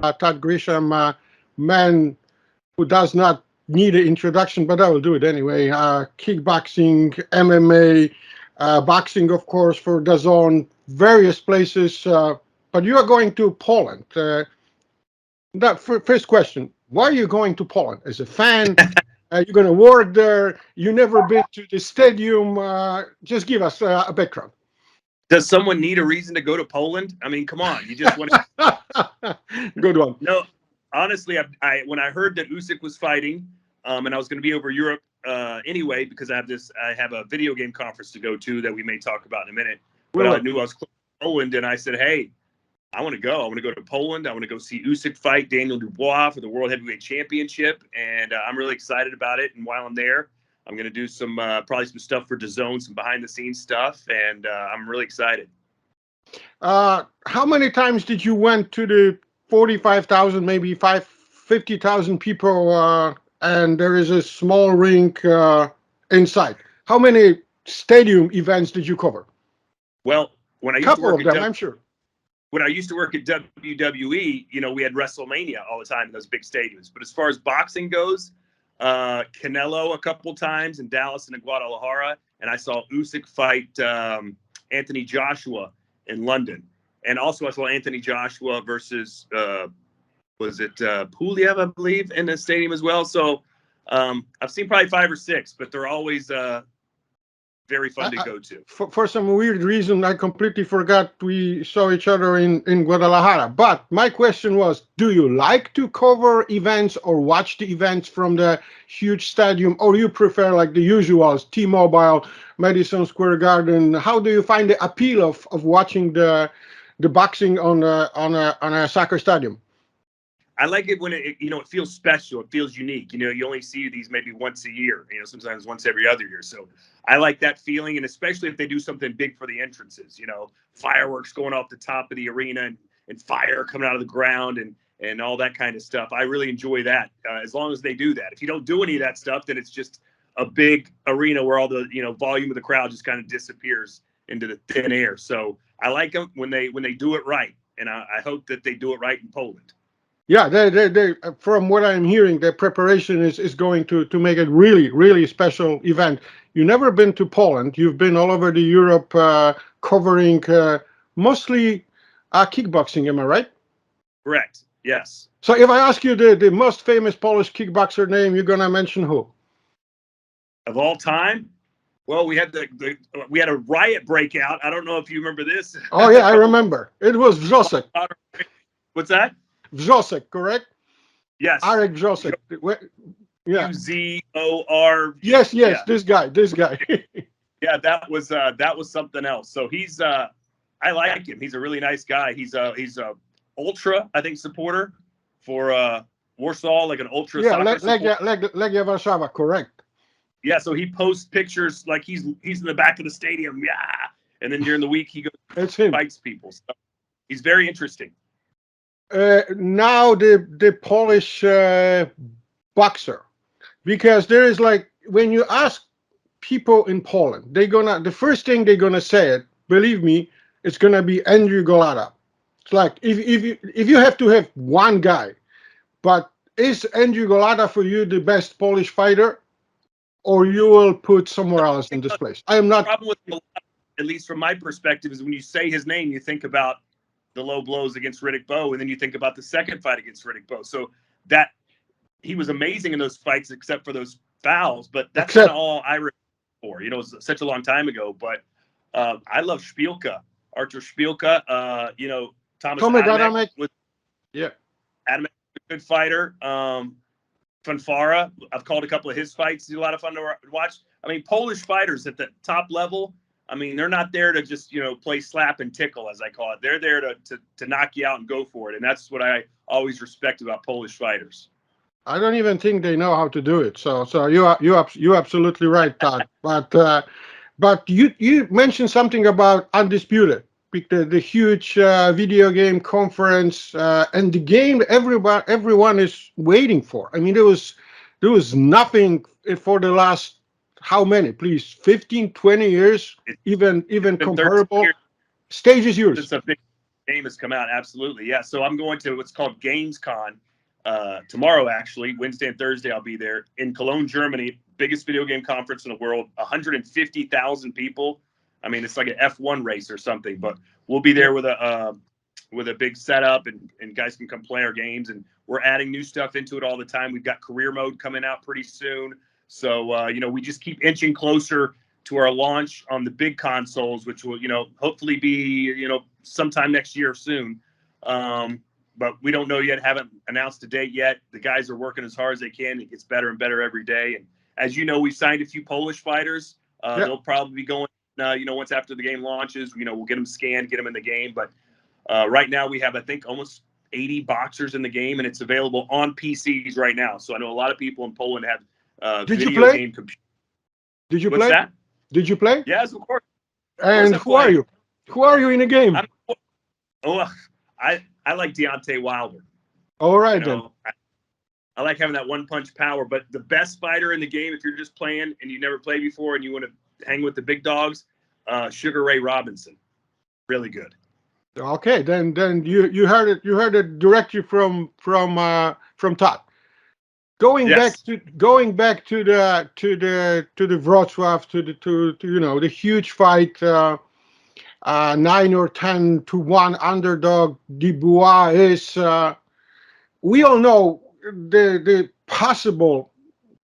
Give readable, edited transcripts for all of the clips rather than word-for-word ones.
Todd Grisham, man who does not need an introduction, but I will do it anyway. Kickboxing, MMA, boxing, of course, for DAZN, various places. But you are going to Poland. First question: why are you going to Poland? As a fan, you're going to work there. You never been to the stadium. Just give us a background. Does someone need a reason to go to Poland? I mean, come on, you just want to. Good one. No, honestly, I when I heard that Usyk was fighting, and I was going to be over Europe anyway because I have a video game conference to go to that we may talk about in a minute. But I knew I was close to Poland, and I said, hey, I want to go. I want to go to Poland. I want to go see Usyk fight Daniel Dubois for the World Heavyweight Championship, and I'm really excited about it. And while I'm there, I'm going to do some probably some stuff for DAZN, some behind-the-scenes stuff, and I'm really excited. How many times did you went to the 45,000, maybe 50,000 people, and there is a small rink inside? How many stadium events did you cover? Well, when I used to work at I'm sure. When I used to work at WWE, we had WrestleMania all the time in those big stadiums. But as far as boxing goes, Canelo a couple times in Dallas and in Guadalajara, and I saw Usyk fight Anthony Joshua in London, and also I saw Anthony Joshua versus was it Pulev, I believe, in the stadium as well. So I've seen probably 5 or 6, but they're always very fun to go to. For some weird reason, I completely forgot we saw each other in Guadalajara. But my question was, do you like to cover events or watch the events from the huge stadium, or you prefer like the usuals, T-Mobile, Madison Square Garden? How do you find the appeal of watching the boxing on a soccer stadium? I like it when it feels special. It feels unique. You only see these maybe once a year, sometimes once every other year. So I like that feeling. And especially if they do something big for the entrances, fireworks going off the top of the arena and fire coming out of the ground and all that kind of stuff. I really enjoy that as long as they do that. If you don't do any of that stuff, then it's just a big arena where all the, volume of the crowd just kind of disappears into the thin air. So I like them when they do it right. And I hope that they do it right in Poland. Yeah, they from what I'm hearing, their preparation is going to make it really, really special event. You've never been to Poland. You've been all over the Europe covering mostly kickboxing, am I right? Correct, yes. So if I ask you the most famous Polish kickboxer name, you're going to mention who? Of all time? Well, we had we had a riot breakout. I don't know if you remember this. Oh, yeah, I remember. It was Wrzosek. What's that? Wrzosek, correct? Yes. Arek Wrzosek. Yeah. Uzor. Yes, yeah. This guy. Yeah, that was something else. So he's I like him. He's a really nice guy. He's a ultra, I think, supporter for Warsaw, like an ultra. Yeah, Legia Warszawa, correct. Yeah, so he posts pictures like he's in the back of the stadium, yeah, and then during the week he goes and fights people. So he's very interesting. Now the Polish boxer, because there is like when you ask people in Poland, the first thing they're gonna say it. Believe me, it's gonna be Andrew Golota. It's like if you have to have one guy, but is Andrew Golota for you the best Polish fighter, or you will put somewhere else in this place? I am not. The problem with Golota, at least from my perspective, is when you say his name, you think about the low blows against Riddick Bowe, and then you think about the second fight against Riddick Bowe. So that he was amazing in those fights, except for those fouls. But that's kind of all I remember for. It was such a long time ago. But I love Szpilka, Artur Szpilka. Thomas Adamek was Adamek, a good fighter. Fanfara, I've called a couple of his fights. He's a lot of fun to watch. I mean, Polish fighters at the top level, I mean, they're not there to just, play slap and tickle, as I call it. They're there to knock you out and go for it. And that's what I always respect about Polish fighters. I don't even think they know how to do it. So you're absolutely right, Todd. But you mentioned something about Undisputed, the huge video game conference and the game everyone is waiting for. I mean, there was nothing for the last. How many, please? 15, 20 years, even comparable. Stage is yours. game has come out. Absolutely. Yeah. So I'm going to what's called GamesCon tomorrow, actually. Wednesday and Thursday, I'll be there in Cologne, Germany. Biggest video game conference in the world. 150,000 people. I mean, it's like an F1 race or something. But we'll be there with a big setup, and guys can come play our games. And we're adding new stuff into it all the time. We've got career mode coming out pretty soon. So, we just keep inching closer to our launch on the big consoles, which will, hopefully be, sometime next year soon. But we don't know yet, haven't announced a date yet. The guys are working as hard as they can. It gets better and better every day. And as you know, we've signed a few Polish fighters. They'll probably be going, once after the game launches, we'll get them scanned, get them in the game. But right now we have, I think, almost 80 boxers in the game, and it's available on PCs right now. So I know a lot of people in Poland have video game computers. Did you What's play? that? Did you play? Yes, of course. And who are you? Who are you in the game? I like Deontay Wilder. All right, then. I like having that one-punch power. But the best fighter in the game, if you're just playing and you never played before and you want to hang with the big dogs, Sugar Ray Robinson. Really good. Okay, then you heard it. You heard it directly from Todd. Going back to the Wrocław, to the huge fight, 9 or 10-1 underdog. Dubois is. We all know the possible,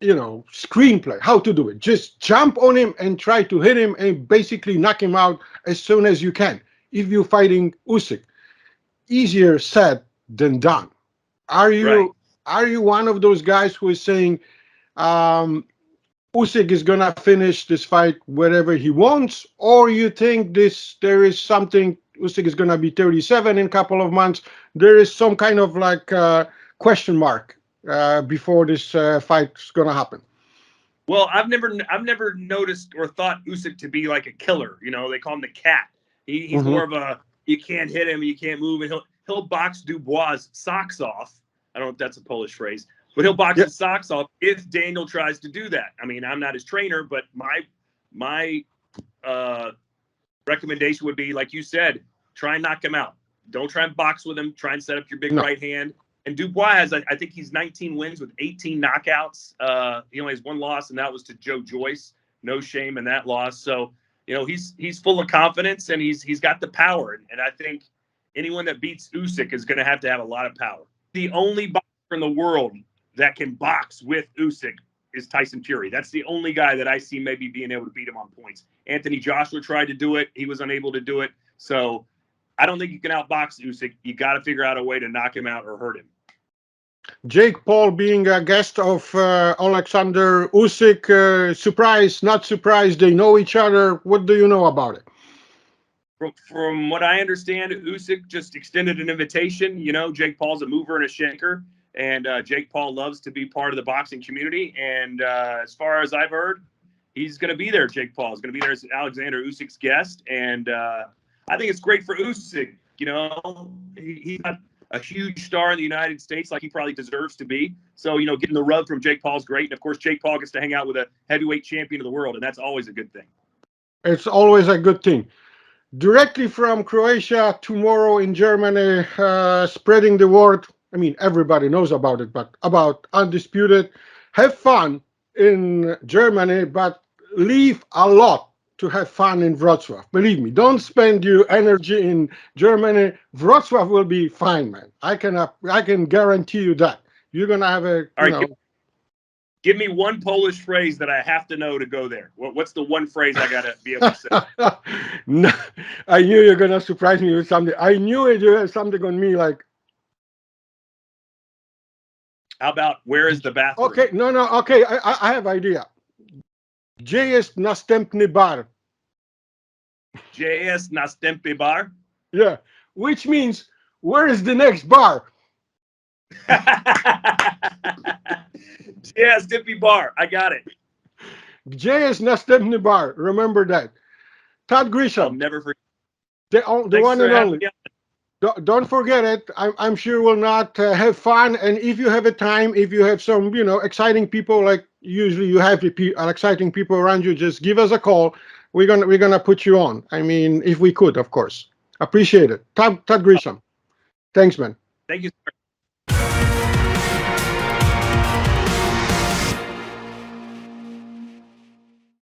screenplay, how to do it. Just jump on him and try to hit him and basically knock him out as soon as you can. If you're fighting Usyk, easier said than done. Are you one of those guys who is saying Usyk is gonna finish this fight wherever he wants, or you think there is something, Usyk is gonna be 37 in a couple of months? There is some kind of question mark before this fight is gonna happen. Well, I've never noticed or thought Usyk to be like a killer. They call him the cat. He's more of a, you can't hit him, you can't move, and he'll box Dubois' socks off. I don't know if that's a Polish phrase, but he'll box his socks off if Daniel tries to do that. I mean, I'm not his trainer, but my recommendation would be, like you said, try and knock him out. Don't try and box with him. Try and set up your big right hand. And Dubois has, I think he's 19 wins with 18 knockouts. He only has one loss, and that was to Joe Joyce. No shame in that loss. So, he's full of confidence, and he's got the power. And I think anyone that beats Usyk is going to have a lot of power. The only boxer in the world that can box with Usyk is Tyson Fury. That's the only guy that I see maybe being able to beat him on points. Anthony Joshua tried to do it. He was unable to do it. So I don't think you can outbox Usyk. You got to figure out a way to knock him out or hurt him. Jake Paul being a guest of Alexander Usyk, surprised, not surprised, they know each other. What do you know about it? From what I understand, Usyk just extended an invitation. Jake Paul's a mover and a shaker, and Jake Paul loves to be part of the boxing community. And as far as I've heard, he's going to be there. Jake Paul is going to be there as Alexander Usyk's guest, and I think it's great for Usyk. He's not a huge star in the United States like he probably deserves to be. So, getting the rub from Jake Paul's great. And, of course, Jake Paul gets to hang out with a heavyweight champion of the world, and that's always a good thing. It's always a good thing. Directly from Croatia, tomorrow in Germany, spreading the word. I mean, everybody knows about it, but about Undisputed. Have fun in Germany, but leave a lot to have fun in Wrocław. Believe me, don't spend your energy in Germany. Wrocław will be fine, man. I can guarantee you that. You're gonna have a. All right, give me one Polish phrase that I have to know to go there. What's the one phrase I gotta be able to say? No, I knew you're gonna surprise me with something. I knew it. You had something on me like. How about where is the bathroom? Okay, no. Okay, I have idea. Gdzie jest następny bar? Gdzie jest następny bar? Yeah, which means where is the next bar? Gdzie jest następny bar? I got it. Gdzie jest następny bar? Remember that. Todd Grisham. I'll never forget. The one and only. Don't forget it. I'm sure we'll not have fun. And if you have a time, if you have some, exciting people, like usually you have exciting people around you, just give us a call. We're gonna put you on. I mean, if we could, of course. Appreciate it. Todd Grisham. Thanks, man. Thank you, sir.